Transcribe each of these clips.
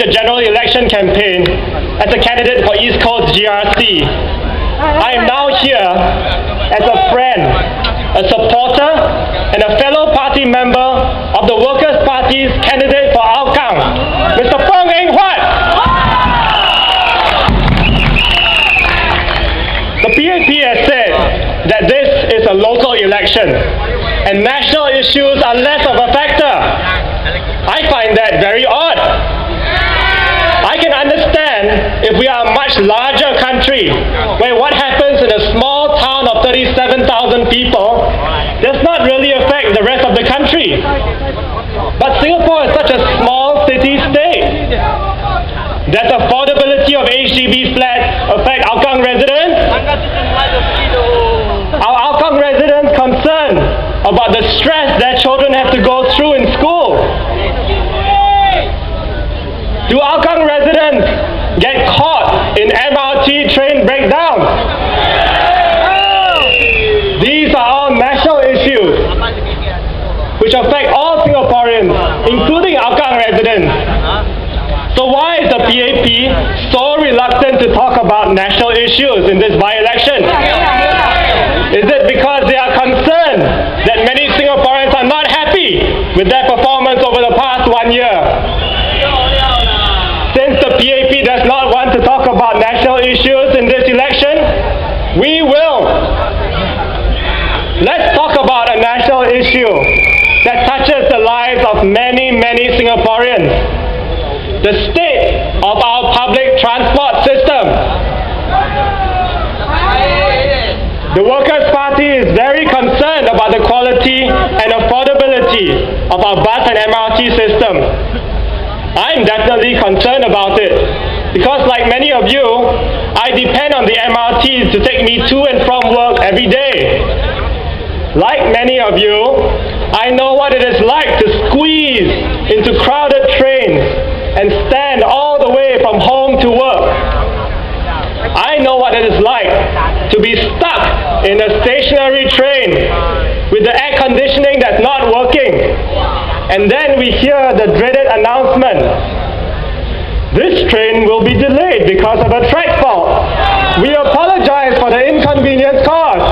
the general election campaign as a candidate for East Coast GRC. I am now here as a friend, a supporter, and a fellow party member of the Workers' Party's candidate for Hougang, Mr. Peng Eng Huat. The PAP has said that this is a local election and national issues are less of a factor. I find that very odd. I can understand if we are a much larger country where what happens in a small town of 37,000 people does not really affect the rest of the country. But Singapore is such a small city-state. Does affordability of HDB flats affect Hougang residents? Are Hougang residents concerned about the stress their children have to go through in school? Do Hougang residents get caught in MRT train breakdowns? These are all national issues which affect all Singaporeans, including Hougang residents. So why is the PAP so reluctant to talk about national issues in this by-election? Is it because they are concerned that many Singaporeans are not happy with their performance over the past 1 year? Since the PAP does not want to talk about national issues in this election, we will. Let's talk about a national issue that touches the lives of many, many Singaporeans. The state of our public transport system. The Workers' Party is very concerned about the quality and affordability of our bus and MRT system. I'm definitely concerned about it because, like many of you, I depend on the MRTs to take me to and from work every day. Like many of you, I know what it is like to squeeze into crowded trains and stand all the way from home to work. I know what it is like to be stuck in a stationary train with the air conditioning that's not working. And then we hear the dreaded announcement. This train will be delayed because of a track fault. We apologize for the inconvenience caused.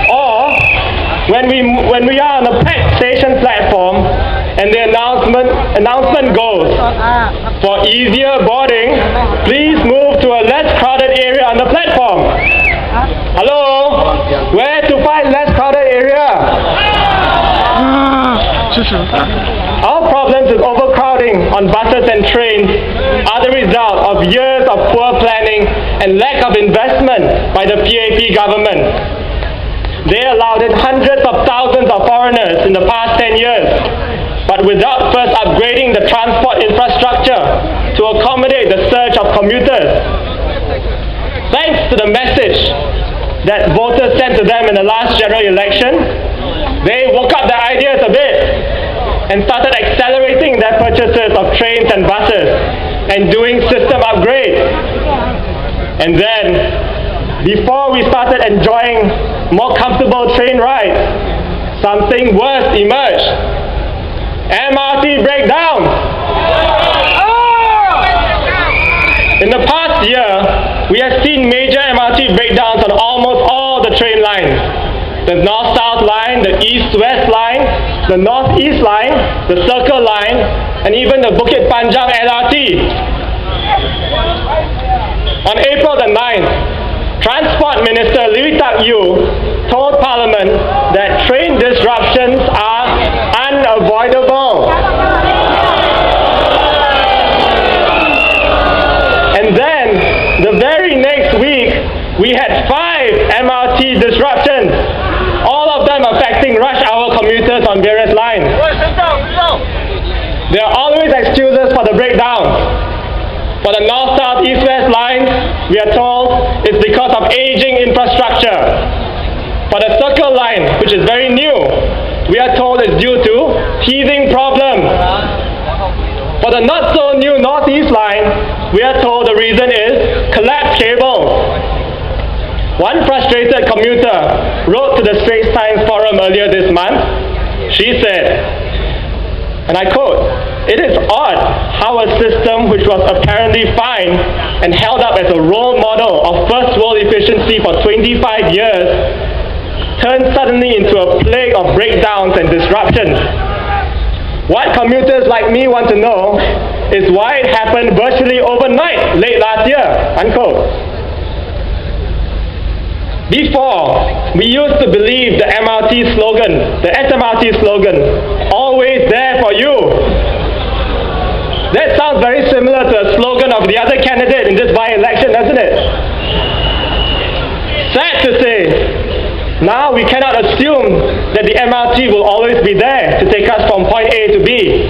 Or when we are on a packed station platform and the announcement goes, for easier boarding, please move to a less crowded area on the platform. Hello? Where to find less crowded area? Our problems with overcrowding on buses and trains are the result of years of poor planning and lack of investment by the PAP government. They allowed in hundreds of thousands of foreigners in the past 10 years, but without first upgrading the transport infrastructure to accommodate the surge of commuters. Thanks to the message that voters sent to them in the last general election, they woke up their ideas a bit and started accelerating their purchases of trains and buses and doing system upgrades. And then, before we started enjoying more comfortable train rides, something worse emerged. MRT breakdowns. In the past year, we have seen major MRT breakdowns on almost all the train lines. The North-South line, the East-West line, the North-East line, the Circle line, and even the Bukit Panjang LRT. On April the 9th, Transport Minister Lee Tak Yew told Parliament that train disruptions are unavoidable. And then, the very next week, we had 5 MRT disruptions, all of them affecting rush hour commuters on various lines. There are always excuses for the breakdowns. For the North, South, East, West lines, we are told it's because of aging infrastructure. For the Circle line, which is very new, we are told it's due to teething problems. For the not so new Northeast line, we are told the reason is collapsed cables. One frustrated commuter wrote to the Straits Times Forum earlier this month. She said, and I quote, It is odd how a system which was apparently fine and held up as a role model of first world efficiency for 25 years turned suddenly into a plague of breakdowns and disruptions. What commuters like me want to know is why it happened virtually overnight late last year, unquote. Before, we used to believe the MRT slogan, the SMRT slogan, always there for you. That sounds very similar to a slogan of the other candidate in this by-election, doesn't it? Sad to say, now we cannot assume that the MRT will always be there to take us from point A to B.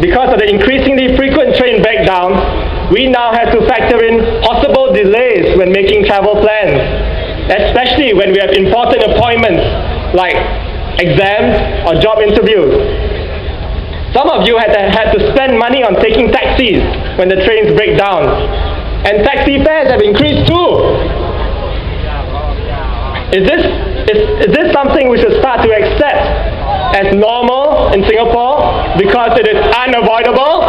Because of the increasingly frequent train breakdowns, we now have to factor in possible delays when making travel plans, especially when we have important appointments like exams or job interviews. Some of you had to spend money on taking taxis when the trains break down, and taxi fares have increased too. Is this something we should start to accept as normal in Singapore because it is unavoidable?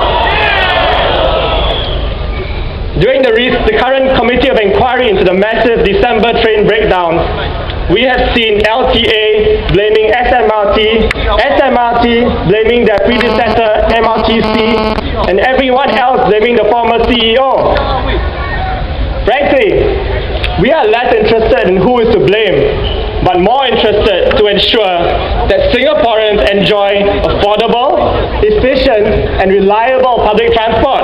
During the current committee of inquiry into the massive December train breakdowns, we have seen LTA blaming SMRT, SMRT blaming their predecessor MRTC, and everyone else blaming the former CEO. Frankly, we are less interested in who is to blame, but more interested to ensure that Singaporeans enjoy affordable, efficient, and reliable public transport.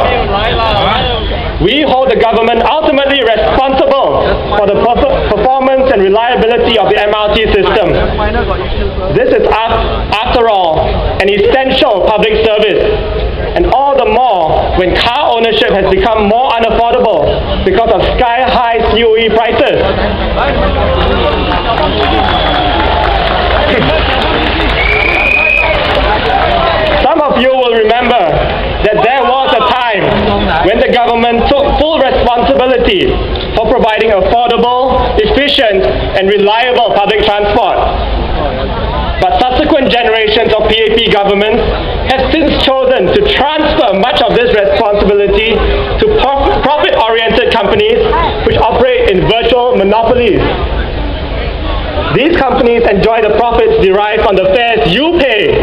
We hold the government ultimately responsible for the performance and reliability of the MRT system. This is, after all, an essential public service, and all the more when car ownership has become more unaffordable because of sky-high COE prices. Some of you will remember that there was a time when the government took full responsibility for providing affordable, efficient, and reliable public transport. But subsequent generations of PAP governments have since chosen to transfer much of this responsibility to profit-oriented companies which operate in virtual monopolies. These companies enjoy the profits derived on the fares you pay,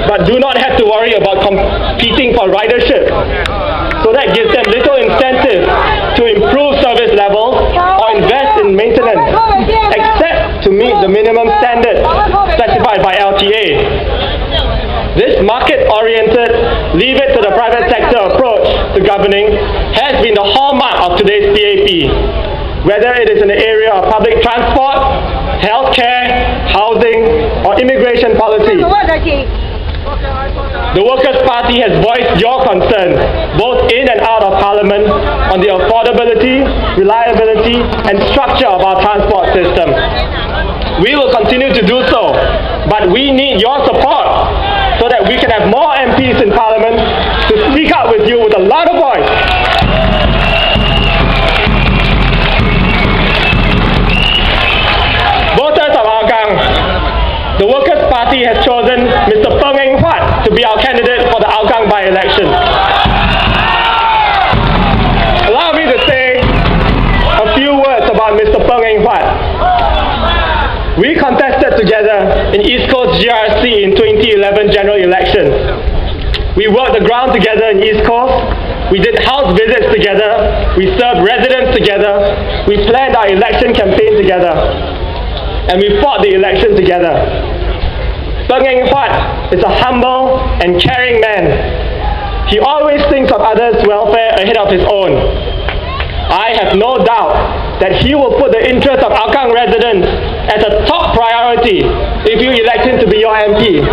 but do not have to worry about competing for ridership. So that gives them little incentive to improve service levels or invest in maintenance, except to meet the minimum standards specified by LTA. This market-oriented, leave it to the private sector approach to governing has been the hallmark of today's PAP, whether it is in the area of public transport, healthcare, housing, or immigration policy. The Workers' Party has voiced your concerns, both in and out of Parliament, on the affordability, reliability, and structure of our transport system. We will continue to do so, but we need your support so that we can have more MPs in Parliament to speak up with you with a louder voice. Voters of Hougang, the Workers' Party has chosen Mr. Peng Eng Huat to be our candidate for the Hougang by-election. Allow me to say a few words about Mr. Peng Eng Huat. We contested together in East Coast GRC in 2011 general elections. We worked the ground together in East Coast. We did house visits together. We served residents together. We planned our election campaign together. And we fought the election together. Peng Eng Huat is a humble and caring man. He always thinks of others' welfare ahead of his own. I have no doubt that he will put the interests of Hougang residents as a top priority if you elect him to be your MP.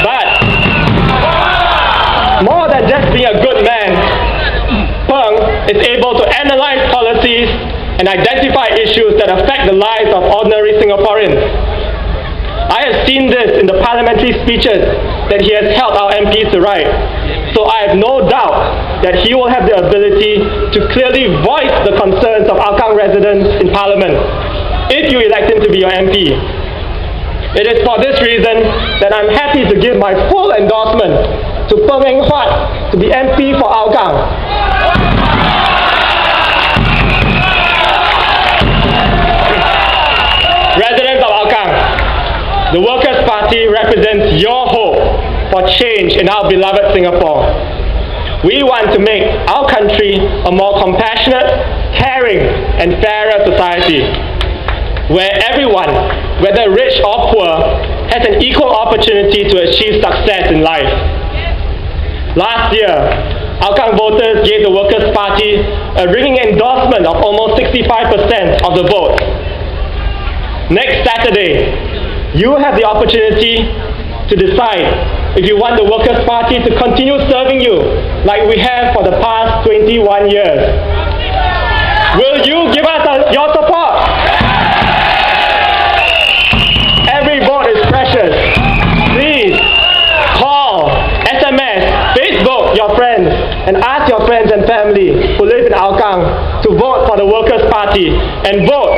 But more than just being a good man, Peng is able to analyze policies and identify issues that affect the lives of ordinary Singaporeans. I have seen this in the parliamentary speeches that he has held our MPs to write. So I have no doubt that he will have the ability to clearly voice the concerns of Hougang residents in Parliament if you elect him to be your MP. It is for this reason that I'm happy to give my full endorsement to Peng Eng Huat to be MP for Hougang. Residents of Hougang, the Workers' Party represents your hope for change in our beloved Singapore. We want to make our country a more compassionate, caring, and fairer society, where everyone, whether rich or poor, has an equal opportunity to achieve success in life. Last year, Hougang voters gave the Workers' Party a ringing endorsement of almost 65% of the vote. Next Saturday, you have the opportunity to decide if you want the Workers' Party to continue serving you like we have for the past 21 years. Will you give us your support? Every vote is precious. Please call, SMS, Facebook your friends, and ask your friends and family who live in Hougang to vote for the Workers' Party and vote